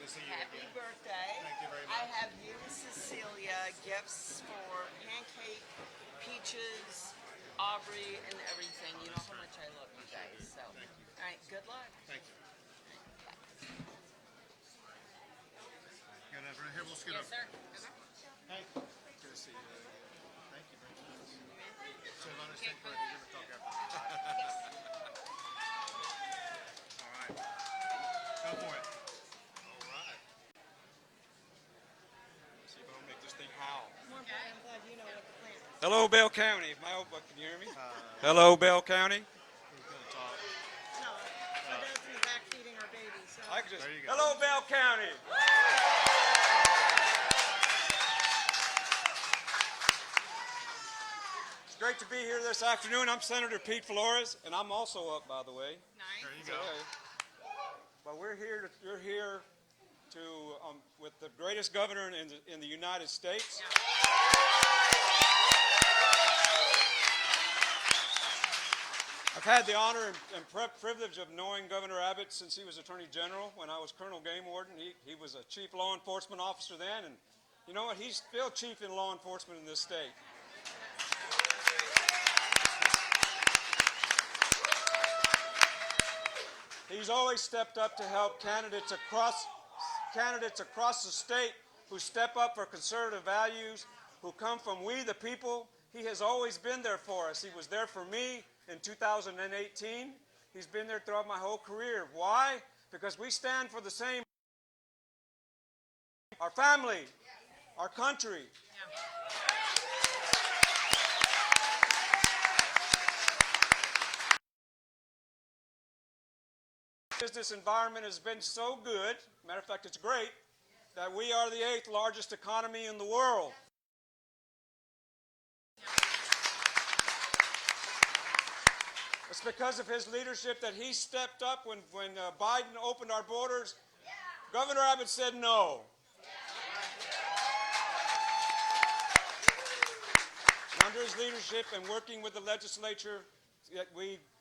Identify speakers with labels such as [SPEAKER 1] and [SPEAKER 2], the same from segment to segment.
[SPEAKER 1] to see you
[SPEAKER 2] Happy
[SPEAKER 1] again.
[SPEAKER 2] birthday.
[SPEAKER 1] Thank you very
[SPEAKER 2] I
[SPEAKER 1] much.
[SPEAKER 2] have you and Cecilia gifts for pancake, peaches, Aubrey, and everything. You know how much I love you guys. So,
[SPEAKER 1] Thank you.
[SPEAKER 2] all right, good luck.
[SPEAKER 1] Thank you. Got over here. We'll scoot
[SPEAKER 3] Yes,
[SPEAKER 1] over.
[SPEAKER 3] sir.
[SPEAKER 1] Hey. Good to see you. Thank you very much. So, I understand you're going to talk after. All right. Go for it. All right. See if I can make this thing howl.
[SPEAKER 2] I'm glad you know what the plan is.
[SPEAKER 1] Hello, Bell County. My old buck, can you hear me? Hello, Bell County. Who's going to talk?
[SPEAKER 2] No, my dad's in the back feeding our baby. So.
[SPEAKER 1] I can just. There you go. Hello, Bell County. It's great to be here this afternoon. I'm Senator Pete Flores, and I'm also up, by the way.
[SPEAKER 3] Nice.
[SPEAKER 1] There you go. But we're here. You're here to with the greatest governor in the United States.
[SPEAKER 3] Yeah.
[SPEAKER 1] I've had the honor and privilege of knowing Governor Abbott since he was Attorney General. When I was Colonel Game Warden, he was a chief law enforcement officer then, and you know what? He's still chief in law enforcement in this state. He's always stepped up to help candidates across the state who step up for conservative values, who come from we the people. He has always been there for us. He was there for me in 2018. He's been there throughout my whole career. Why? Because we stand for the same, our family, our country. Business environment has been so good, matter of fact, it's great, that we are the 8th largest economy in the world. It's because of his leadership that he stepped up when Biden opened our borders. Governor Abbott said no. And under his leadership and working with the legislature,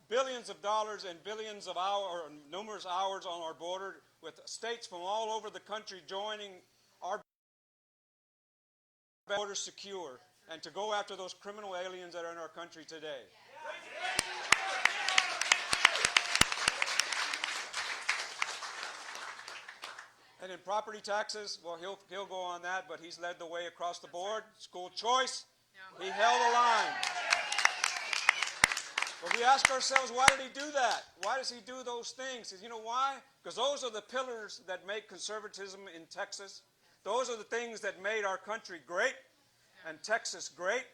[SPEAKER 1] billions of dollars and billions of hours, numerous hours on our border, with states from all over the country joining our border secure and to go after those criminal aliens that are in our country today. And in property taxes, well, he'll go on that, but he's led the way across the board. School choice, he held the line. But we ask ourselves, why did he do that? Why does he do those things? You know why? Because those are the pillars that make conservatism in Texas. Those are the things that made our country great and Texas great,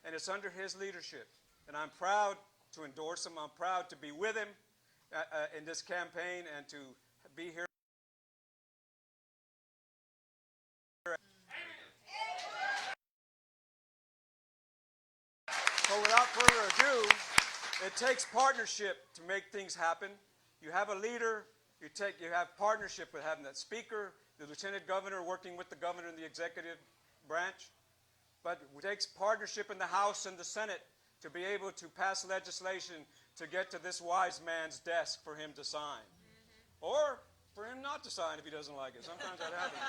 [SPEAKER 1] and it's under his leadership. And I'm proud to endorse him. I'm proud to be with him in this campaign and to be here. So without further ado, it takes partnership to make things happen. You have a leader, you have partnership with having that speaker, the lieutenant governor working with the governor in the executive branch. But it takes partnership in the House and the Senate to be able to pass legislation to get to this wise man's desk for him to sign. Or for him not to sign if he doesn't like it. Sometimes that happens.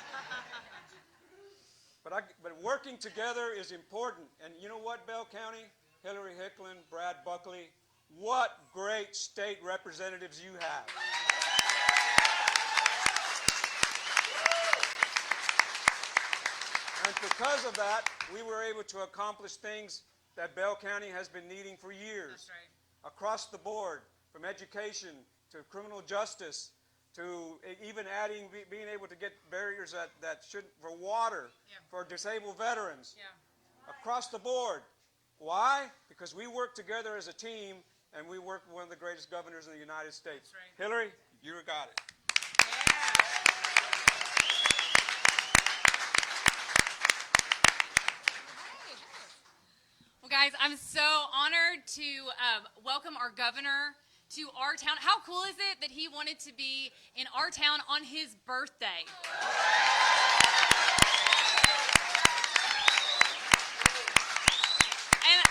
[SPEAKER 1] But working together is important. And you know what, Bell County? Hillary Hicklin, Brad Buckley, what great state representatives you have. And because of that, we were able to accomplish things that Bell County has been needing for years.
[SPEAKER 3] That's right.
[SPEAKER 1] Across the board, from education to criminal justice to even adding, being able to get barriers that should, for water, for disabled veterans. Across the board. Why? Because we work together as a team, and we work with one of the greatest governors in the United States.
[SPEAKER 3] That's right.
[SPEAKER 1] Hillary, you got it.
[SPEAKER 3] Well, guys, I'm so honored to welcome our governor to our town. How cool is it that he wanted to be in our town on his birthday? And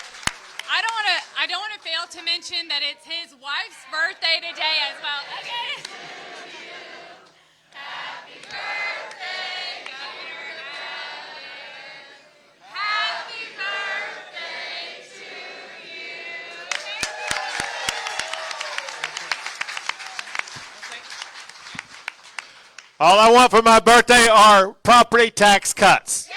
[SPEAKER 3] I don't want to fail to mention that it's his wife's birthday today as well. Okay. Happy birthday.
[SPEAKER 4] All I want for my birthday are property tax cuts.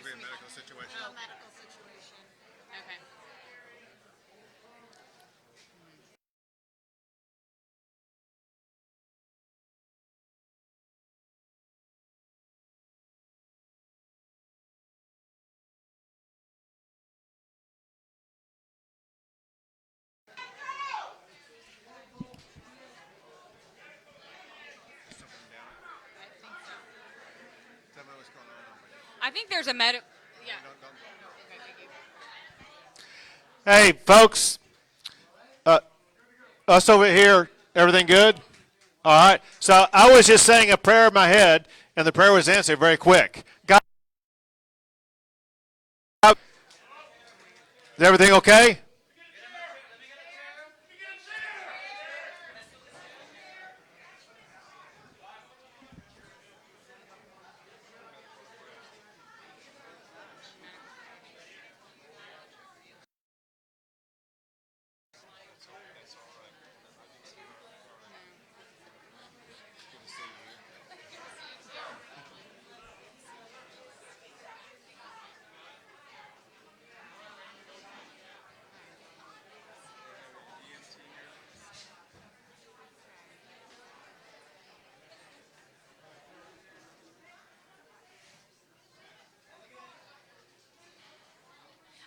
[SPEAKER 3] Could be a medical situation. Oh, medical situation. Okay. I think there's a medical. Yeah. Okay, thank you.
[SPEAKER 4] Hey, folks, us over here, everything good? All right. So I was just saying a prayer in my head, and the prayer was answered very quick. God, is everything okay?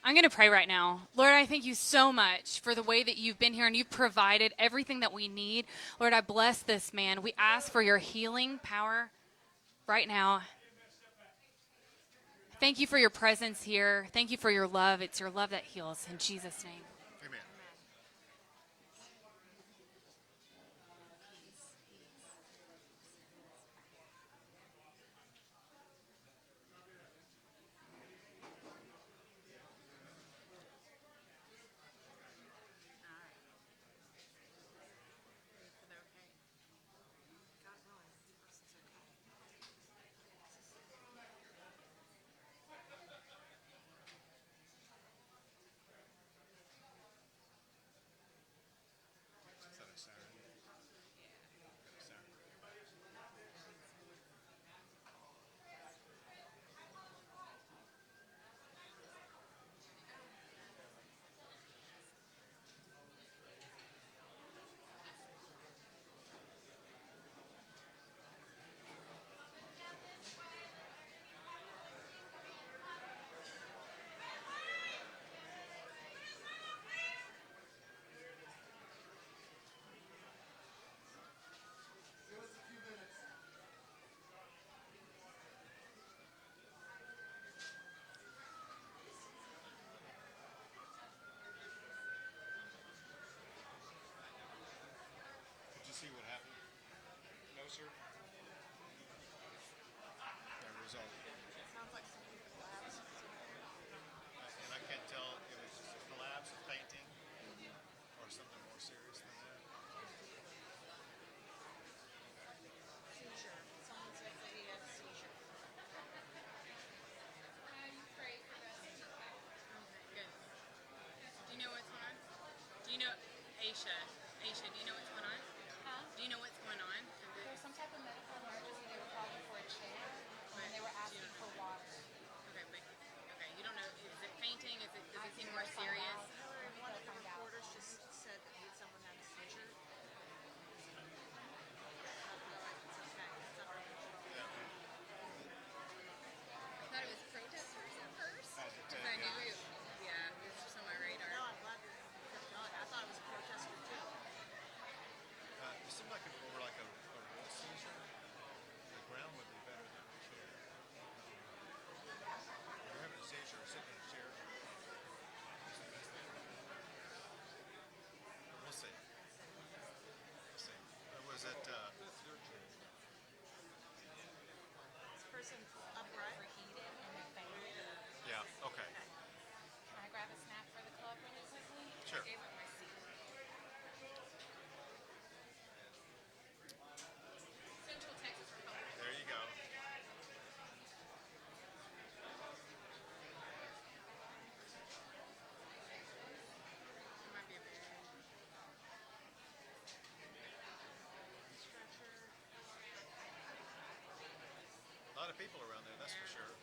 [SPEAKER 4] I'm going to pray right now. Lord, I thank you so much for the way that you've been here and you've provided everything that we need. Lord, I bless this man. We ask for your healing power right now. Thank you for your presence here. Thank you for your love. It's your love that heals. In Jesus' name. Amen. Did you see what happened? No, sir. The result. And I can't tell if it was just a collapse, a fainting, or something more serious than that.
[SPEAKER 2] Seizure. Someone said that he had a seizure.
[SPEAKER 3] Good. Do you know what's going on? Do you know, Aisha, do you know what's going on? Huh? Do you know what's going on?
[SPEAKER 5] There's some type of
[SPEAKER 2] Upright.
[SPEAKER 5] Yeah, okay.
[SPEAKER 4] Can I grab a snack for the club really quickly?
[SPEAKER 5] Sure.
[SPEAKER 4] I gave up my seat. Central Texas Republic.
[SPEAKER 5] There you go.
[SPEAKER 4] Might be a bit.
[SPEAKER 5] A lot of people around there, that's for sure.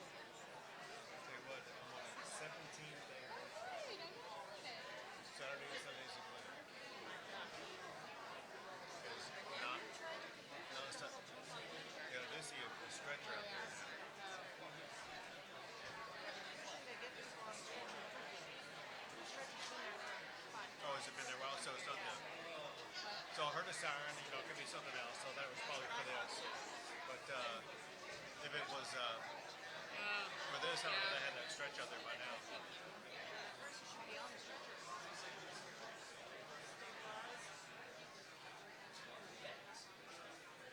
[SPEAKER 5] Tell you what, I'm on a 17 day. Saturday and Sundays in Glen. It's not, no, it's not. Yeah, they see a stretcher out there. Oh, has it been there a while? So it's not the. So I heard a siren, you know, it could be something else, so that was probably for this. But if it was for this, I don't know if they had that stretch out there by now.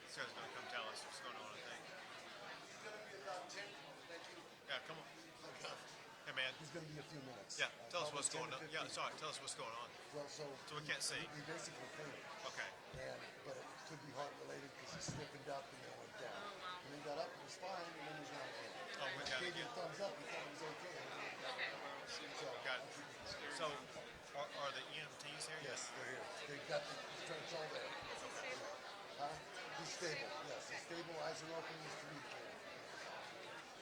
[SPEAKER 5] This guy's gonna come tell us what's going on, I think. Yeah, come on. Hey, man.
[SPEAKER 6] He's going to be a few minutes.
[SPEAKER 5] Yeah, tell us
[SPEAKER 6] Probably
[SPEAKER 5] what's
[SPEAKER 6] 10
[SPEAKER 5] going
[SPEAKER 6] to
[SPEAKER 5] on. Yeah,
[SPEAKER 6] 15.
[SPEAKER 5] sorry, tell us what's going on.
[SPEAKER 6] Well, so
[SPEAKER 5] we can't see.
[SPEAKER 6] We basically fainted,
[SPEAKER 5] Okay.
[SPEAKER 6] but it could be heart related because he stiffened up and then went down. And then got up and was fine, and then he's not again.
[SPEAKER 5] Oh, we got
[SPEAKER 6] Gave
[SPEAKER 5] it.
[SPEAKER 6] you a thumbs up. He thought it was okay. So,
[SPEAKER 5] Got it. So, are the EMTs here?
[SPEAKER 6] yes, they're here. They've got the stretch all there. Huh? He's stable. Yes, he's stable. Eyes are open. He's breathing.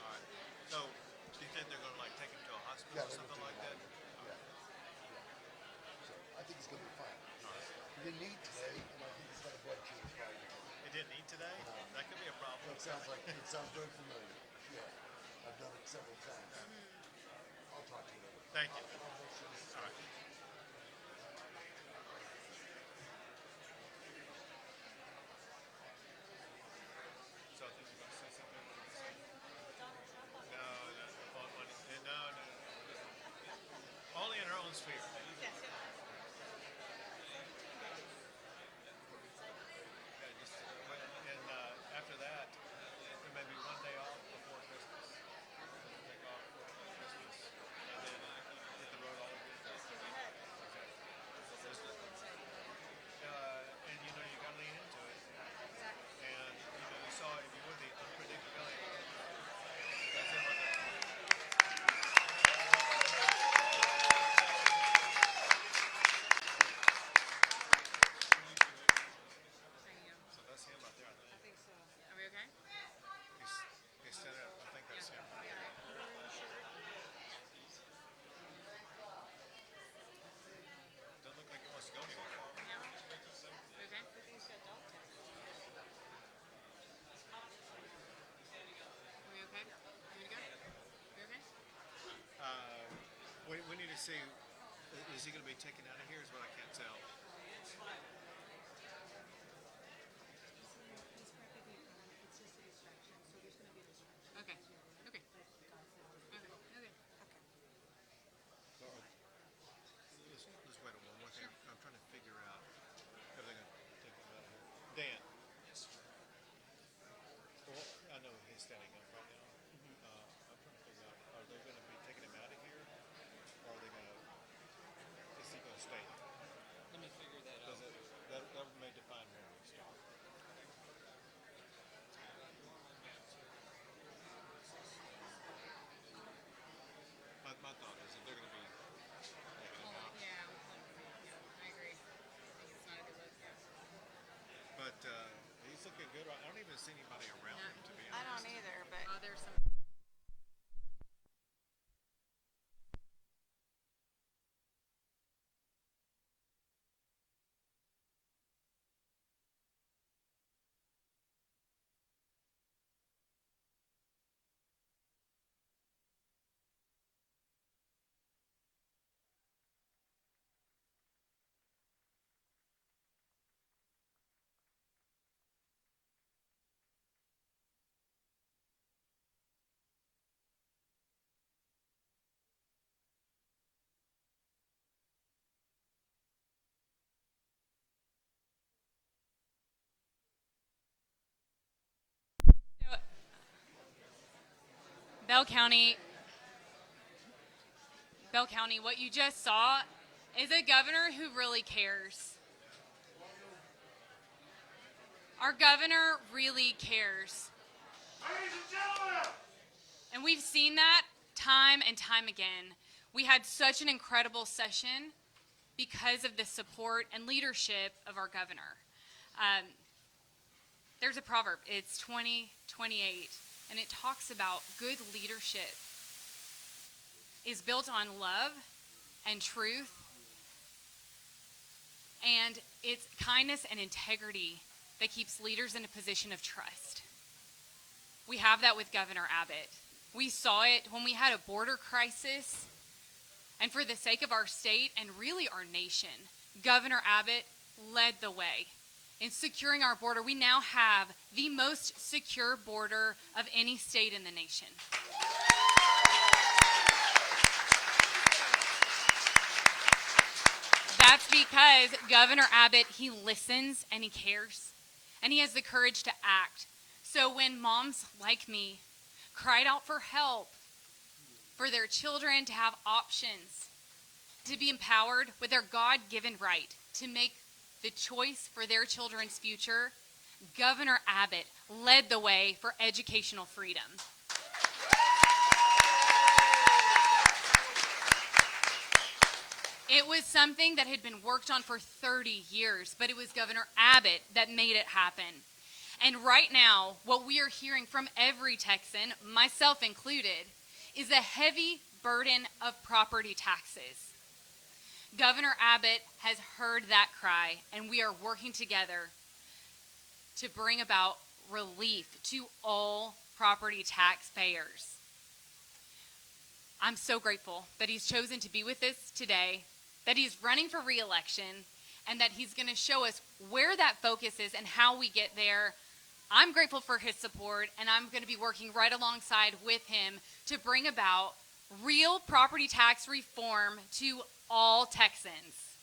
[SPEAKER 5] All right. So, do you think they're going to like take him to a hospital
[SPEAKER 6] Yeah,
[SPEAKER 5] or
[SPEAKER 6] they're
[SPEAKER 5] something
[SPEAKER 6] gonna
[SPEAKER 5] like
[SPEAKER 6] take
[SPEAKER 5] that?
[SPEAKER 6] him out. So I think he's going to be fine. He didn't eat today, and I think he's got a blood change probably.
[SPEAKER 5] He didn't eat today? That could be a problem.
[SPEAKER 6] That sounds very familiar. Yeah, I've done it several times. I'll talk to you later.
[SPEAKER 5] Thank you. All right. So I think you're going to say something. No, no, no, no. Only in her own sphere. Yeah, just, and after that, there may be one day off before Christmas. Take off for Christmas, and then hit the road all over. And you know you got to lean into it. And you know you saw if you would the unpredictability. That's it right there. So that's him right there. I think.
[SPEAKER 4] Are we okay?
[SPEAKER 5] He's standing up. I think that's him. Doesn't look like he wants to go anywhere.
[SPEAKER 4] We okay? Are we okay? You ready to go? You okay?
[SPEAKER 5] We need to see. Is he going to be taken out of here? Is what I can't tell.
[SPEAKER 4] Okay. Okay. Okay. Okay.
[SPEAKER 5] Let's wait one more thing. I'm trying to figure out everything I'm thinking about here. Dan. Well, I know he's standing up right now. I'm trying to figure out, are they going to be taking him out of here? Or are they going to, is he going to stay here?
[SPEAKER 7] Let me figure that out.
[SPEAKER 5] Does it,
[SPEAKER 4] Bell County, what you just saw is a governor who really cares. Our governor really cares.
[SPEAKER 7] Ladies and gentlemen,
[SPEAKER 4] And we've seen that time and time again. We had such an incredible session because of the support and leadership of our governor. There's a proverb, it's 20:28, and it talks about good leadership is built on love and truth, and it's kindness and integrity that keeps leaders in a position of trust. We have that with Governor Abbott. We saw it when we had a border crisis, and for the sake of our state and really our nation, Governor Abbott led the way in securing our border. We now have the most secure border of any state in the nation. That's because Governor Abbott, he listens and he cares, and he has the courage to act. So when moms like me cried out for help, for their children to have options, to be empowered with their God-given right to make the choice for their children's future, Governor Abbott led the way for educational freedom. It was something that had been worked on for 30 years, but it was Governor Abbott that made it happen. And right now, what we are hearing from every Texan, myself included, is a heavy burden of property taxes. Governor Abbott has heard that cry, and we are working together to bring about relief to all property taxpayers. I'm so grateful that he's chosen to be with us today, that he's running for re-election, and that he's going to show us where that focus is and how we get there. I'm grateful for his support, and I'm going to be working right alongside with him to bring about real property tax reform to all Texans.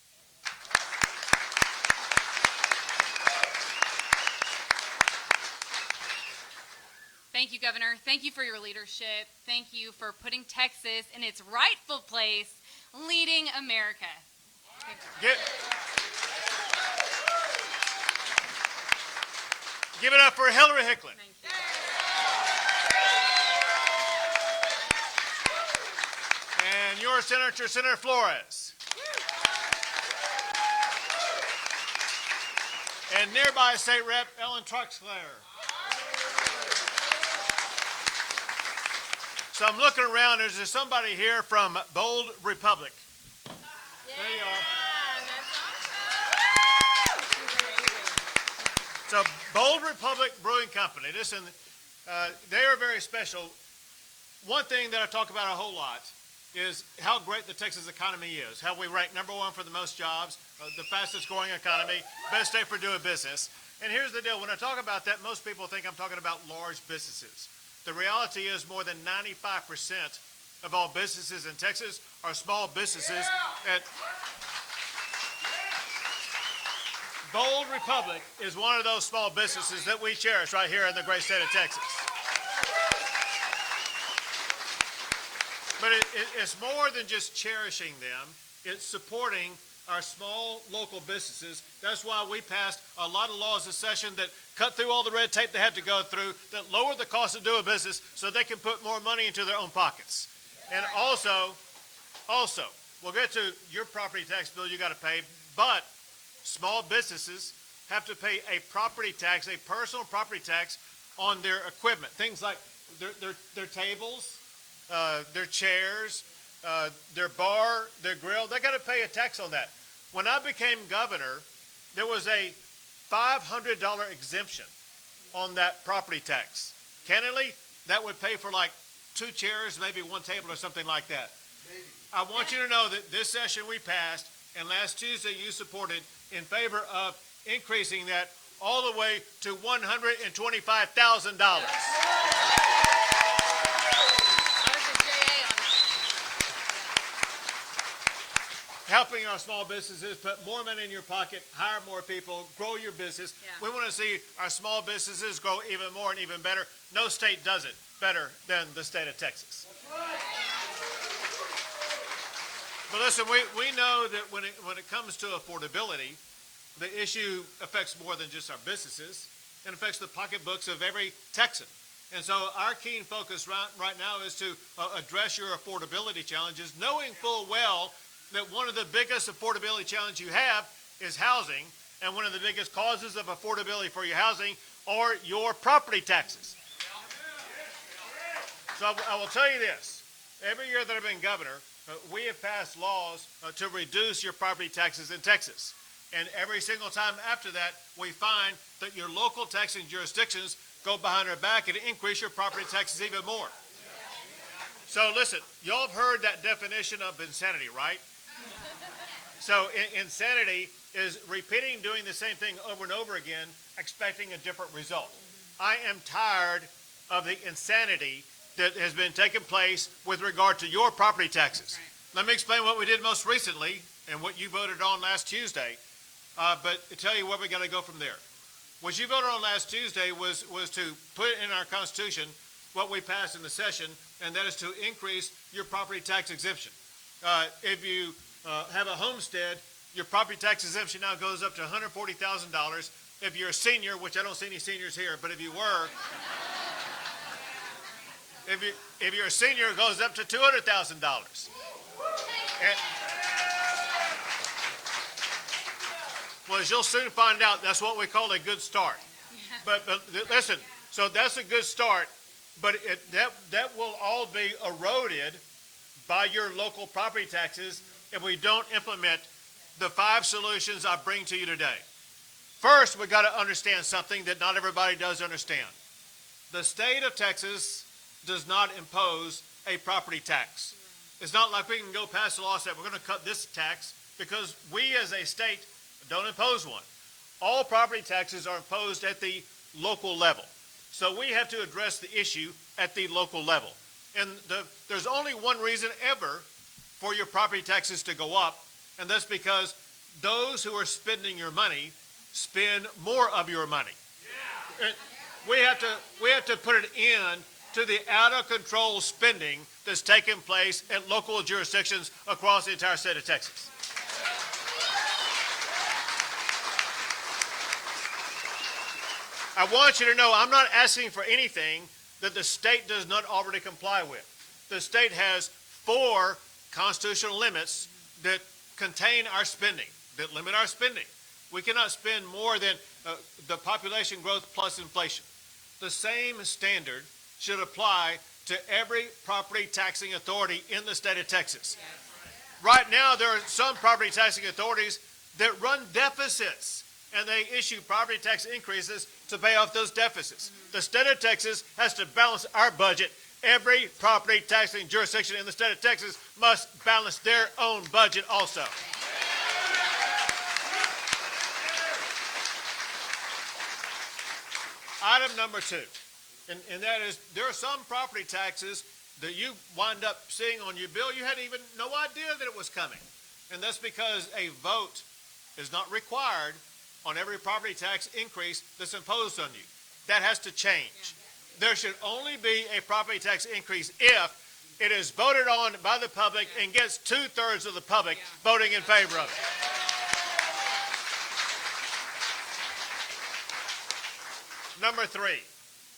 [SPEAKER 4] Thank you, Governor. Thank you for your leadership. Thank you for putting Texas in its rightful place, leading America.
[SPEAKER 5] Give it up for Hillary Hicklin. And your Senator, Senator Flores. And nearby State Rep Ellen Truxler. So I'm looking around. Is there somebody here from Bold Republic? There you are. So Bold Republic Brewing Company. Listen, they are very special. One thing that I talk about a whole lot is how great the Texas economy is. How we rank #1 for the most jobs, the fastest growing economy, best state for doing business. And here's the deal. When I talk about that, most people think I'm talking about large businesses. The reality is more than 95% of all businesses in Texas are small businesses. That Bold Republic is one of those small businesses that we cherish right here in the great state of Texas. But it's more than just cherishing them. It's supporting our small local businesses. That's why we passed a lot of laws this session that cut through all the red tape they have to go through, that lower the cost of doing business so they can put more money into their own pockets. And also, we'll get to your property tax bill you got to pay, but small businesses have to pay a property tax, a personal property tax on their equipment. Things like their tables, their chairs, their bar, their grill. They got to pay a tax on that. When I became governor, there was a $500 exemption on that property tax. Candidly, that would pay for like 2 chairs, maybe 1 table or something like that. I want you to know that this session we passed, and last Tuesday you supported in favor of increasing that all the way to $125,000. Helping our small businesses put more money in your pocket, hire more people, grow your business. Yeah. We want to see our small businesses grow even more and even better. No state does it. better than the state of Texas. But listen, we know that when it comes to affordability, the issue affects more than just our businesses. It affects the pocketbooks of every Texan. And so our keen focus right now is to address your affordability challenges, knowing full well that one of the biggest affordability challenges you have is housing, and one of the biggest causes of affordability for your housing are your property taxes. So I will tell you this. Every year that I've been governor, we have passed laws to reduce your property taxes in Texas. And every single time after that, we find that your local taxing jurisdictions go behind our back and increase your property taxes even more. So listen, y'all have heard that definition of insanity, right? So insanity is repeating doing the same thing over and over again, expecting a different result. I am tired of the insanity that has been taking place with regard to your property taxes. Let me explain what we did most recently and what you voted on last Tuesday, but tell you where we're going to go from there. What you voted on last Tuesday was to put in our Constitution what we passed in the session, and that is to increase your property tax exemption. If you have a homestead, your property tax exemption now goes up to $140,000. If you're a senior, which I don't see any seniors here, but if you were, if you're a senior, it goes up to $200,000. Well, as you'll soon find out, that's what we call a good start. But listen, so that's a good start, but that will all be eroded by your local property taxes if we don't implement the 5 solutions I bring to you today. First, we've got to understand something that not everybody does understand. The state of Texas does not impose a property tax. It's not like we can go pass a law and say we're going to cut this tax, because we as a state don't impose one. All property taxes are imposed at the local level. So we have to address the issue at the local level. And there's only one reason ever for your property taxes to go up, and that's because those who are spending your money spend more of your money. Yeah. We have to put an end to the out of control spending that's taking place at local jurisdictions across the entire state of Texas. I want you to know I'm not asking for anything that the state does not already comply with. The state has 4 constitutional limits that contain our spending, that limit our spending. We cannot spend more than the population growth plus inflation. The same standard should apply to every property taxing authority in the state of Texas. Right now, there are some property taxing authorities that run deficits, and they issue property tax increases to pay off those deficits. The state of Texas has to balance our budget. Every property taxing jurisdiction in the state of Texas must balance their own budget also. Item number 2, and that is there are some property taxes that you wind up seeing on your bill you had even no idea that it was coming. And that's because a vote is not required on every property tax increase that's imposed on you. That has to change. There should only be a property tax increase if it is voted on by the public and gets 2/3 of the public voting in favor of it. Number 3,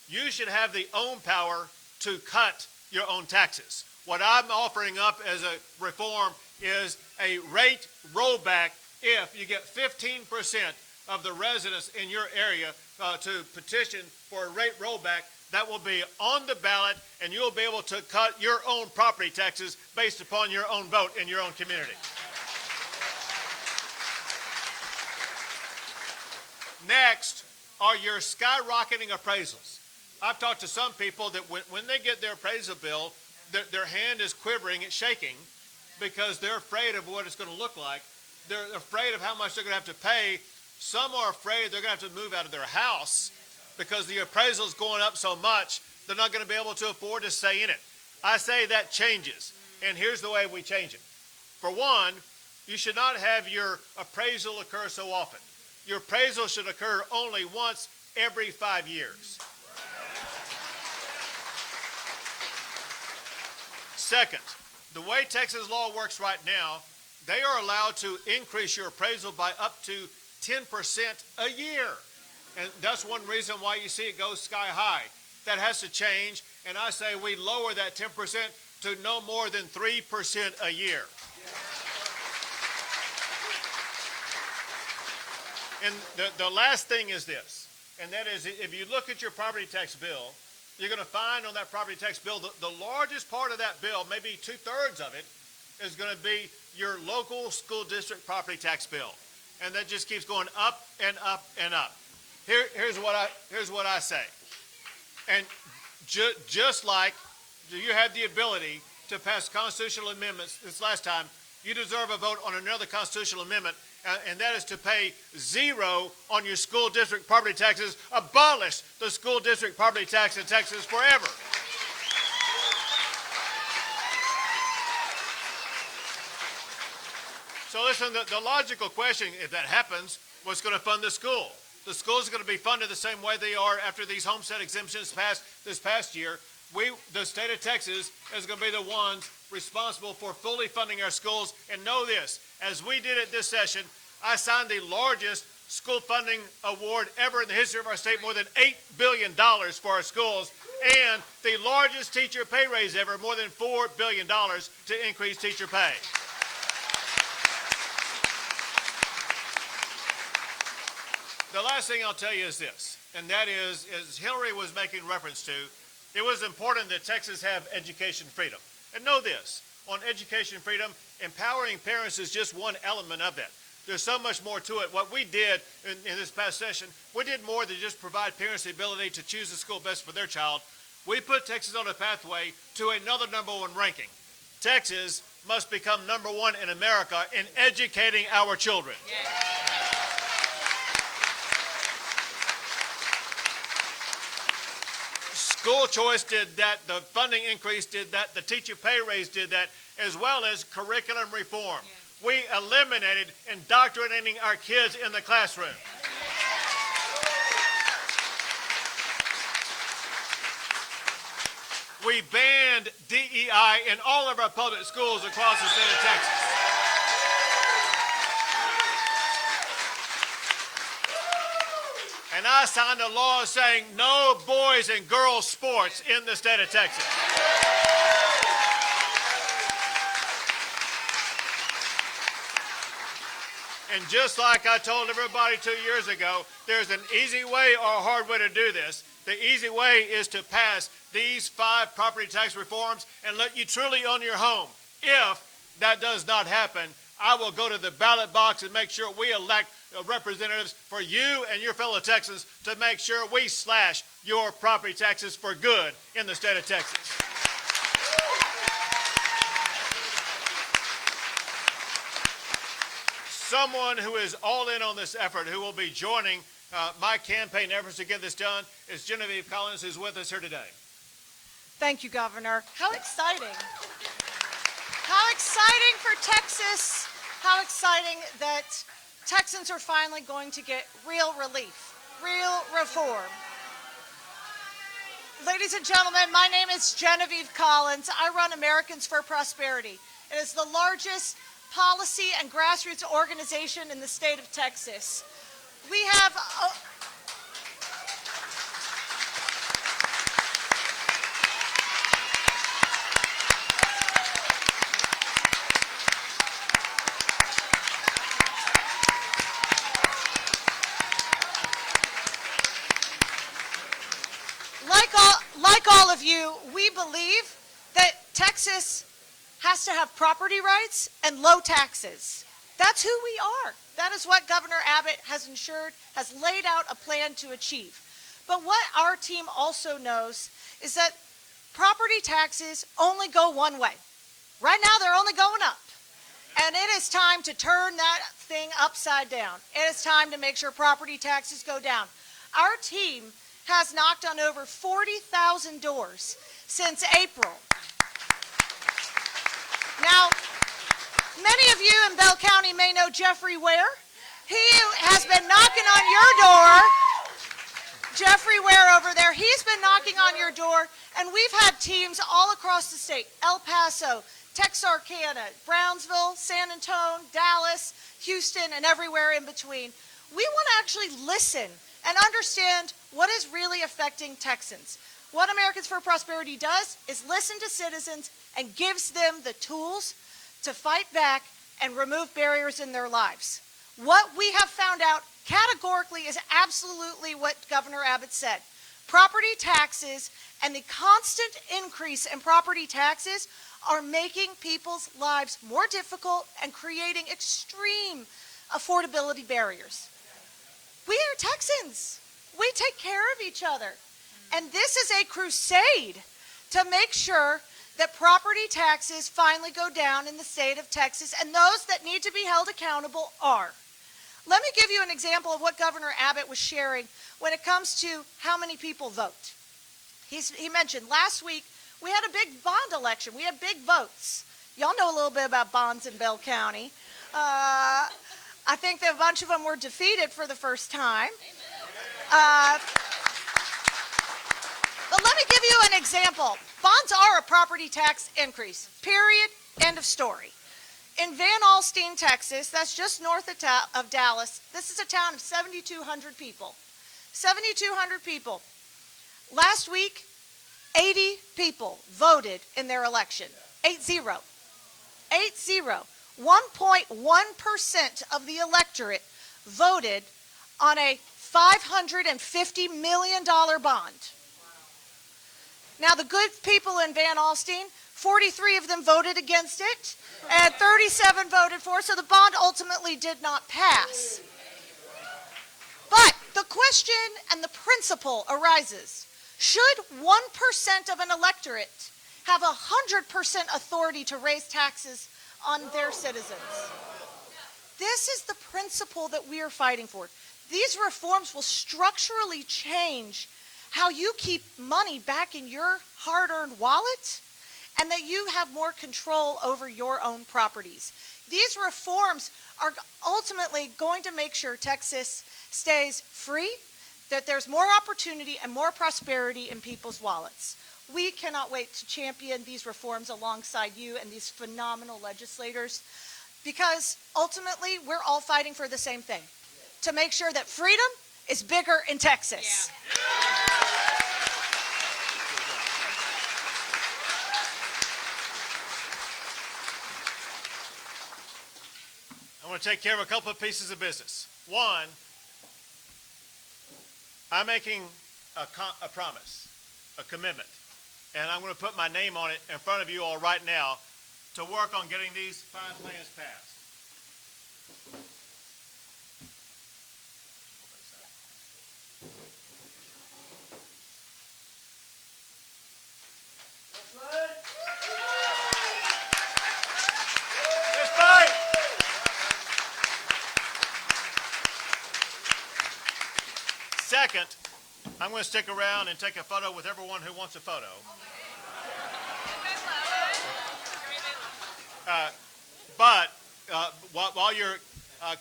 [SPEAKER 5] you should have the own power to cut your own taxes. What I'm offering up as a reform is a rate rollback if you get 15% of the residents in your area to petition for a rate rollback. That will be on the ballot, and you'll be able to cut your own property taxes based upon your own vote in your own community. Next are your skyrocketing appraisals. I've talked to some people that when they get their appraisal bill, their hand is quivering, it's shaking, because they're afraid of what it's going to look like. They're afraid of how much they're going to have to pay. Some are afraid they're going to have to move out of their house because the appraisal is going up so much, they're not going to be able to afford to stay in it. I say that changes, and here's the way we change it. For one, you should not have your appraisal occur so often. Your appraisal should occur only once every 5 years. Second, the way Texas law works right now, they are allowed to increase your appraisal by up to 10% a year. And that's one reason why you see it go sky high. That has to change, and I say we lower that 10% to no more than 3% a year. And the last thing is this, and that is if you look at your property tax bill, you're going to find on that property tax bill, the largest part of that bill, maybe 2/3 of it, is going to be your local school district property tax bill. And that just keeps going up and up and up. Here's what I say. And just like you had the ability to pass constitutional amendments this last time, you deserve a vote on another constitutional amendment, and that is to pay 0 on your school district property taxes. Abolish the school district property tax in Texas forever. So listen, the logical question, if that happens, what's going to fund the school? The schools are going to be funded the same way they are after these homestead exemptions passed this past year. The state of Texas is going to be the ones responsible for fully funding our schools. And know this, as we did it this session, I signed the largest school funding award ever in the history of our state, more than $8 billion for our schools, and the largest teacher pay raise ever, more than $4 billion to increase teacher pay. The last thing I'll tell you is this, and that is, as Hillary was making reference to, it was important that Texas have education freedom. And know this, on education freedom, empowering parents is just one element of that. There's so much more to it. What we did in this past session, we did more than just provide parents the ability to choose the school best for their child. We put Texas on a pathway to another #1 ranking. Texas must become #1 in America in educating our children. Yeah. School choice did that, the funding increase did that, the teacher pay raise did that, as well as curriculum reform. Yeah. We eliminated indoctrinating our kids in the classroom. We banned DEI in all of our public schools across the state of Texas. And I signed a law saying no boys and girls sports in the state of Texas. And just like I told everybody 2 years ago, there's an easy way or a hard way to do this. The easy way is to pass these 5 property tax reforms and let you truly own your home. If that does not happen, I will go to the ballot box and make sure we elect representatives for you and your fellow Texans to make sure we slash your property taxes for good in the state of Texas. Someone who is all in on this effort, who will be joining my campaign efforts to get this done, is Genevieve Collins, who's with us here today.
[SPEAKER 8] Thank you, Governor. How exciting. How exciting for Texas. How exciting that Texans are finally going to get real relief, real reform. Ladies and gentlemen, my name is Genevieve Collins. I run Americans for Prosperity. It is the largest policy and grassroots organization in the state of Texas. We have like all of you, we believe that Texas has to have property rights and low taxes. That's who we are. That is what Governor Abbott has ensured, has laid out a plan to achieve. But what our team also knows is that property taxes only go one way. Right now, they're only going up. And it is time to turn that thing upside down. It is time to make sure property taxes go down. Our team has knocked on over 40,000 doors since April. Now, many of you in Bell County may know Jeffrey Ware. He has been knocking on your door. Jeffrey Ware over there, he's been knocking on your door, And we've had teams all across the state, El Paso, Texarkana, Brownsville, San Antonio, Dallas, Houston, and everywhere in between. We want to actually listen and understand what is really affecting Texans. What Americans for Prosperity does is listen to citizens and gives them the tools to fight back and remove barriers in their lives. What we have found out categorically is absolutely what Governor Abbott said. Property taxes and the constant increase in property taxes are making people's lives more difficult and creating extreme affordability barriers. We are Texans. We take care of each other. And this is a crusade to make sure that property taxes finally go down in the state of Texas, and those that need to be held accountable are. Let me give you an example of what Governor Abbott was sharing when it comes to how many people vote. He mentioned last week we had a big bond election. We had big votes. Y'all know a little bit about bonds in Bell County. I think that a bunch of them were defeated for the first time. But let me give you an example. Bonds are a property tax increase, period, end of story. In Van Alstyne, Texas, that's just north of Dallas, this is a town of 7,200 people. 7,200 people. Last week, 80 people voted in their election. 8-0. 8-0. 1.1% of the electorate voted on a $550 million bond. Now, the good people in Van Alstyne, 43 of them voted against it, and 37 voted for it, so the bond ultimately did not pass. But the question and the principle arises, should 1% of an electorate have 100% authority to raise taxes on their citizens? This is the principle that we are fighting for. These reforms will structurally change how you keep money back in your hard-earned wallet, and that you have more control over your own properties. These reforms are ultimately going to make sure Texas stays free, that there's more opportunity and more prosperity in people's wallets. We cannot wait to champion these reforms alongside you and these phenomenal legislators, because ultimately we're all fighting for the same thing, to make sure that freedom is bigger in Texas.
[SPEAKER 5] I want to take care of a couple of pieces of business. One, I'm making a promise, a commitment, and I'm going to put my name on it in front of you all right now to work on getting these 5 plans passed. Second, I'm going to stick around and take a photo with everyone who wants a photo. While you're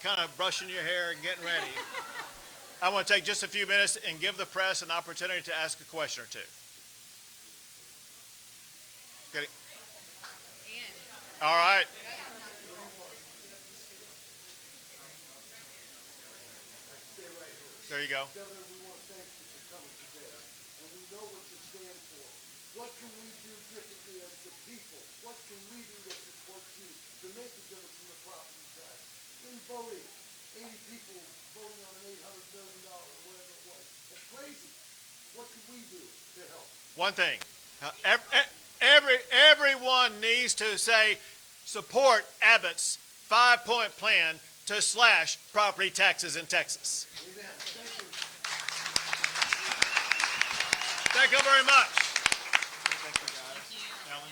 [SPEAKER 5] kind of brushing your hair and getting ready, I want to take just a few minutes and give the press an opportunity to ask a question or two. Okay. All right. There you go.
[SPEAKER 6] Governor, we want to thank you for coming today. And we know what you stand for. What can we do differently as the people? What can we do to support you to make a difference in the property tax? In voting, 80 people voting on an $800 billion or whatever it was. That's crazy. What can we do to help?
[SPEAKER 5] One thing. Everyone needs to say, support Abbott's 5-point plan to slash property taxes in Texas.
[SPEAKER 6] Amen. Thank you.
[SPEAKER 5] Thank you very much. Thank you, guys. Ellen,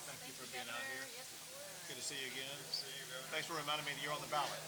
[SPEAKER 5] thank you for being out here. Good to see you again. Thanks for reminding me that you're on the ballot.